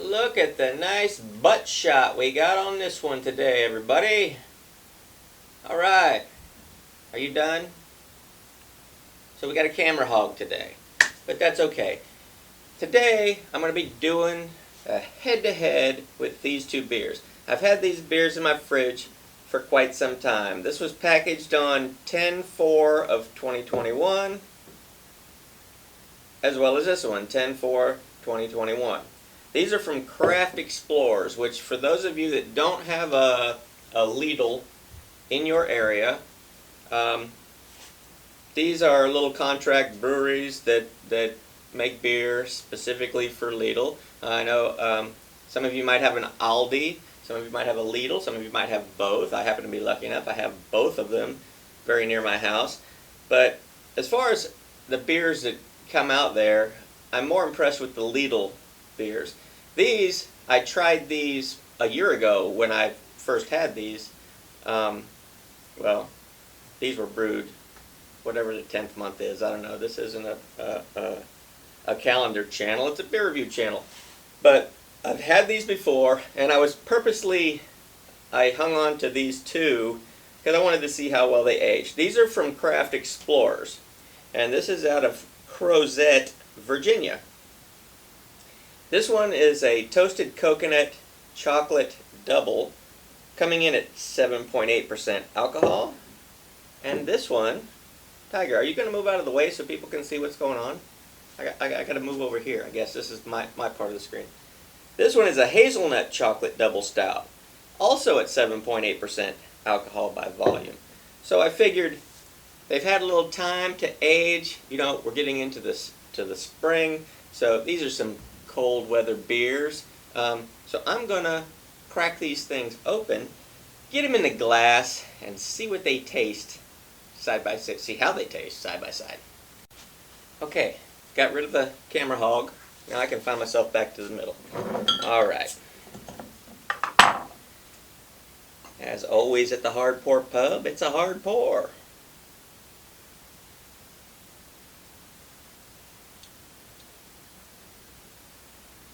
Look at the nice butt shot we got on this one today, everybody. Alright, are you done? So we got a camera hog today, but that's okay. Today I'm going to be doing a head-to-head with these two beers. I've had these beers in my fridge for quite some time. This was packaged on 10/4 of 2021, as well as this one, 10/4/2021. These are from Craft Explorers, which for those of you that don't have a Lidl in your area, these are little contract breweries that make beer specifically for Lidl. I know some of you might have an Aldi, some of you might have a Lidl, some of you might have both. I happen to be lucky enough I have both of them very near my house. But as far as the beers that come out there, I'm more impressed with the Lidl beers. These, I tried these a year ago when I first had these. Well, these were brewed whatever the 10th month is. I don't know. This isn't a calendar channel. It's a beer review channel. But I've had these before, and I hung on to these two because I wanted to see how well they aged. These are from Craft Explorers, and this is out of Crozet, Virginia. This one is a toasted coconut chocolate double, coming in at 7.8% alcohol. And this one, Tiger, are you going to move out of the way so people can see what's going on? I got to move over here. I guess this is my part of the screen. This one is a Hazelnut Chocolate Double Stout, also at 7.8% alcohol by volume. So I figured they've had a little time to age. You know, we're getting into the spring, so these are some cold weather beers. So I'm gonna crack these things open, get them in the glass, and see what they taste side by side. See how they taste side by side. Okay, got rid of the camera hog. Now I can find myself back to the middle. All right. As always at the Hard Pour Pub, it's a hard pour.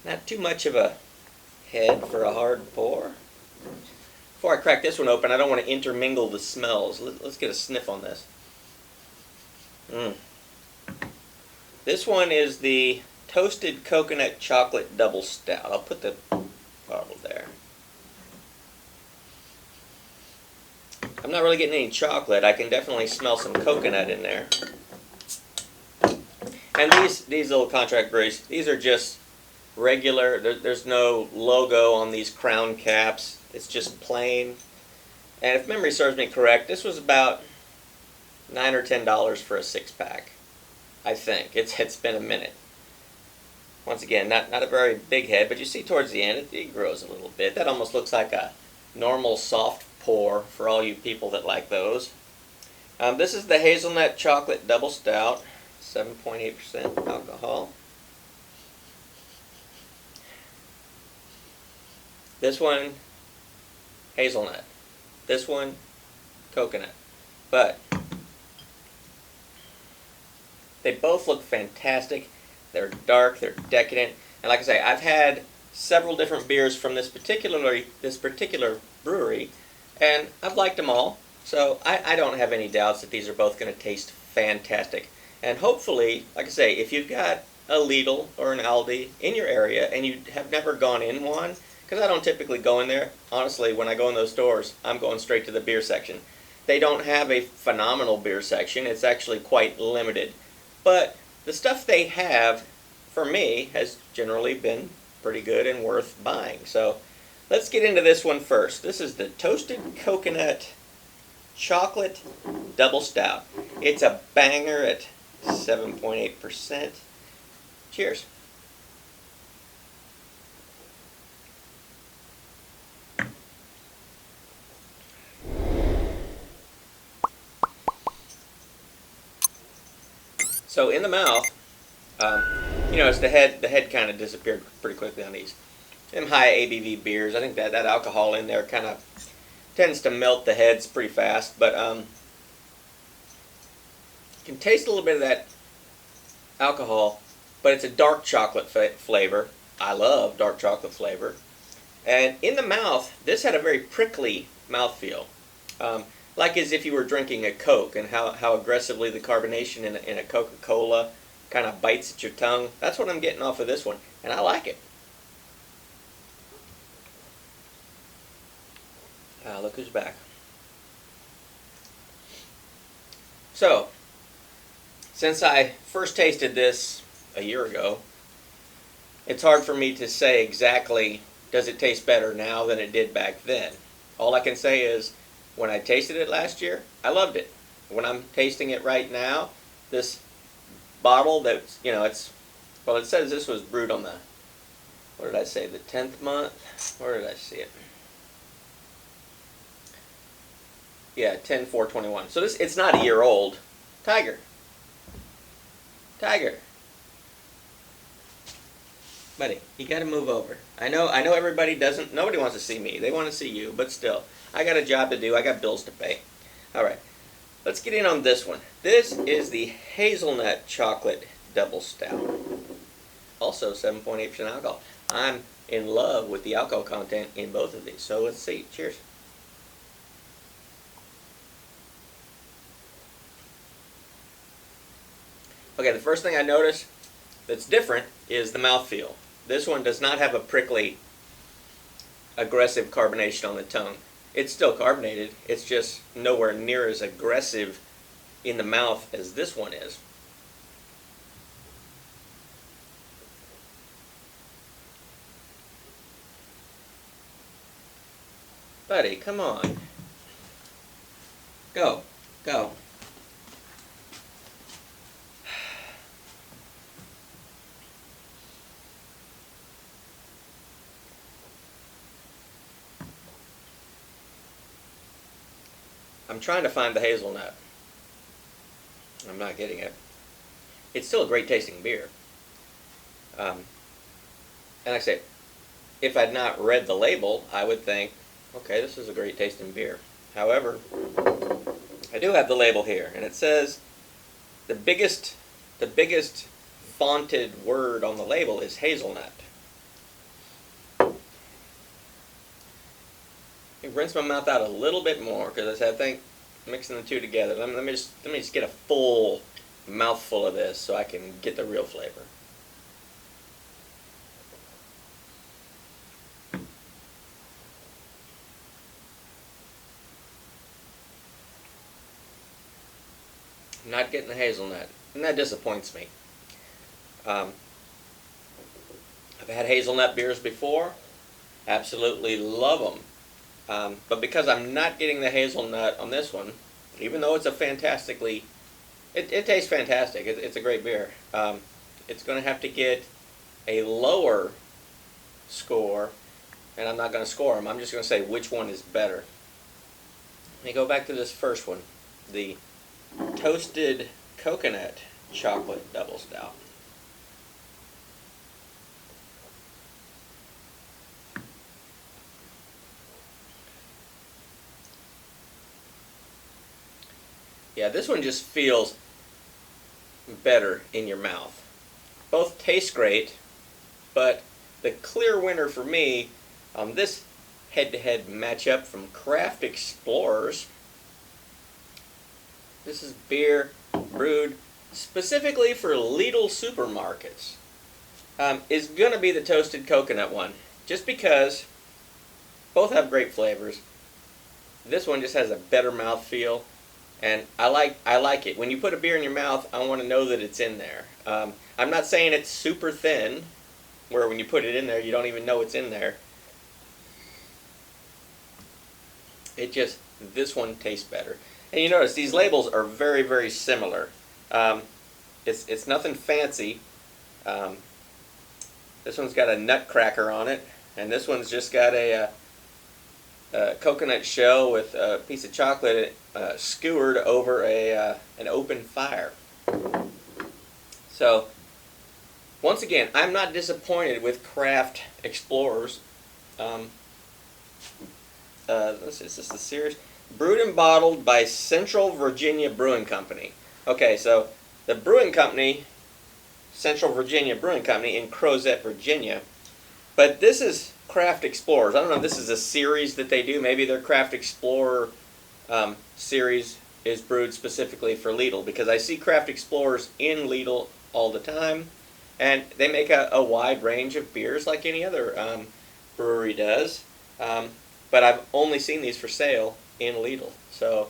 Not too much of a head for a hard pour. Before I crack this one open, I don't want to intermingle the smells. Let's get a sniff on this. This one is the Toasted Coconut Chocolate Double Stout. I'll put the bottle there. I'm not really getting any chocolate. I can definitely smell some coconut in there. And these little contract breweries, these are just regular. There's no logo on these crown caps. It's just plain. And if memory serves me correct, this was about $9 or $10 for a 6-pack. I think it's been a minute. Once again, not a very big head, but you see towards the end it grows a little bit. That almost looks like a normal soft pour for all you people that like those. This is the Hazelnut Chocolate Double Stout, 7.8% alcohol. This one, hazelnut. This one, coconut. But they both look fantastic. They're dark, they're decadent. And like I say, I've had several different beers from this particular brewery, and I've liked them all. So I don't have any doubts that these are both going to taste fantastic. And hopefully, like I say, if you've got a Lidl or an Aldi in your area and you have never gone in one, because I don't typically go in there. Honestly, when I go in those stores, I'm going straight to the beer section. They don't have a phenomenal beer section. It's actually quite limited. But the stuff they have, for me, has generally been pretty good and worth buying. So let's get into this one first. This is the Toasted Coconut Chocolate Double Stout. It's a banger at 7.8%. Cheers. So in the mouth, you know, the head kind of disappeared pretty quickly on these. Them high ABV beers, I think that alcohol in there kind of tends to melt the heads pretty fast, but you can taste a little bit of that alcohol, but it's a dark chocolate flavor. I love dark chocolate flavor. And in the mouth, this had a very prickly mouthfeel. Like as if you were drinking a Coke, and how aggressively the carbonation in a Coca-Cola kind of bites at your tongue. That's what I'm getting off of this one, and I like it. Look who's back. So, since I first tasted this a year ago, it's hard for me to say exactly does it taste better now than it did back then. All I can say is when I tasted it last year, I loved it. When I'm tasting it right now, this bottle that's, well, it says this was brewed on the, what did I say, the 10th month? Where did I see it? Yeah, 10/4/21. So it's not a year old. Tiger. Buddy, you got to move over. I know nobody wants to see me. They want to see you, but still, I got a job to do. I got bills to pay. All right, let's get in on this one. This is the Hazelnut Chocolate Double Stout. Also 7.8% alcohol. I'm in love with the alcohol content in both of these. So let's see. Cheers. Okay, the first thing I notice that's different is the mouthfeel. This one does not have a prickly, aggressive carbonation on the tongue. It's still carbonated, it's just nowhere near as aggressive in the mouth as this one is. Buddy, come on. Go. I'm trying to find the hazelnut. I'm not getting it. It's still a great tasting beer. And like I say, if I'd not read the label, I would think, okay, this is a great tasting beer. However, I do have the label here, and it says the biggest fonted word on the label is hazelnut. Rinse my mouth out a little bit more because I think mixing the two together. Let me just get a full mouthful of this so I can get the real flavor. I'm not getting the hazelnut, and that disappoints me. I've had hazelnut beers before. Absolutely love them. But because I'm not getting the hazelnut on this one, even though it's a fantastically, it tastes fantastic. It's a great beer. It's going to have to get a lower score, and I'm not going to score them. I'm just going to say which one is better. Let me go back to this first one, the Toasted Coconut Chocolate Double Stout. Yeah, this one just feels better in your mouth. Both taste great, but the clear winner for me on this head-to-head matchup from Craft Explorers, this is beer brewed specifically for Lidl supermarkets, is going to be the Toasted Coconut one, just because both have great flavors. This one just has a better mouthfeel. And I like it. When you put a beer in your mouth, I want to know that it's in there. I'm not saying it's super thin, where when you put it in there, you don't even know it's in there. This one tastes better. And you notice these labels are very, very similar. It's nothing fancy. This one's got a nutcracker on it, and this one's just got a coconut shell with a piece of chocolate skewered over an open fire. So, once again, I'm not disappointed with Craft Explorers. Is this the series? Brewed and bottled by Central Virginia Brewing Company. Okay, so the brewing company, Central Virginia Brewing Company in Crozet, Virginia, But this is Craft Explorers. I don't know if this is a series that they do. Maybe their Craft Explorer series is brewed specifically for Lidl, because I see Craft Explorers in Lidl all the time, and they make a wide range of beers like any other brewery does. But I've only seen these for sale in Lidl. So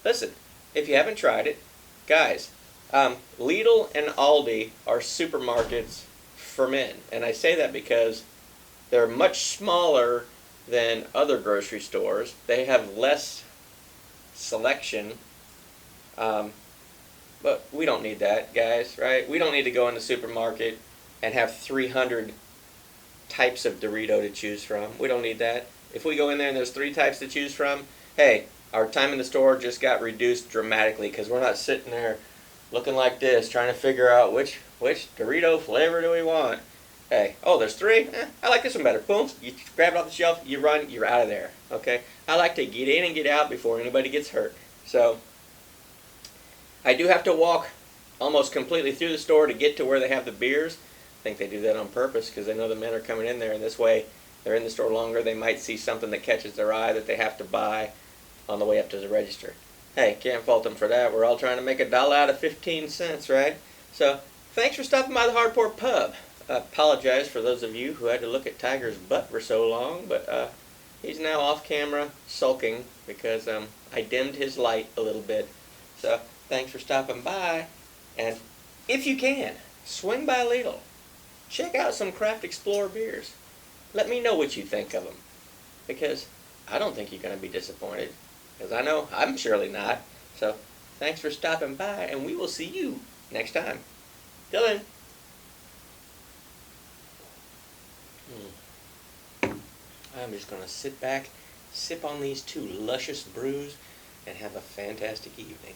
listen, if you haven't tried it, guys, Lidl and Aldi are supermarkets for men, and I say that because they're much smaller than other grocery stores. They have less selection, but we don't need that, guys, right? We don't need to go in the supermarket and have 300 types of Dorito to choose from. We don't need that. If we go in there and there's 3 types to choose from, hey, our time in the store just got reduced dramatically, because we're not sitting there looking like this trying to figure out which Dorito flavor do we want. Hey, oh, there's 3? I like this one better. Boom, you grab it off the shelf, you run, you're out of there, okay? I like to get in and get out before anybody gets hurt. So I do have to walk almost completely through the store to get to where they have the beers. I think they do that on purpose, because they know the men are coming in there, and this way they're in the store longer. They might see something that catches their eye that they have to buy on the way up to the register. Hey, can't fault them for that. We're all trying to make $1 out of 15 cents, right? So thanks for stopping by the Hardport Pub. I apologize for those of you who had to look at Tiger's butt for so long, but he's now off camera sulking because I dimmed his light a little bit. So thanks for stopping by, and if you can, swing by Lidl. Check out some Craft Explorer beers. Let me know what you think of them, because I don't think you're going to be disappointed, because I know I'm surely not. So thanks for stopping by, and we will see you next time. Till then. I'm just going to sit back, sip on these 2 luscious brews, and have a fantastic evening.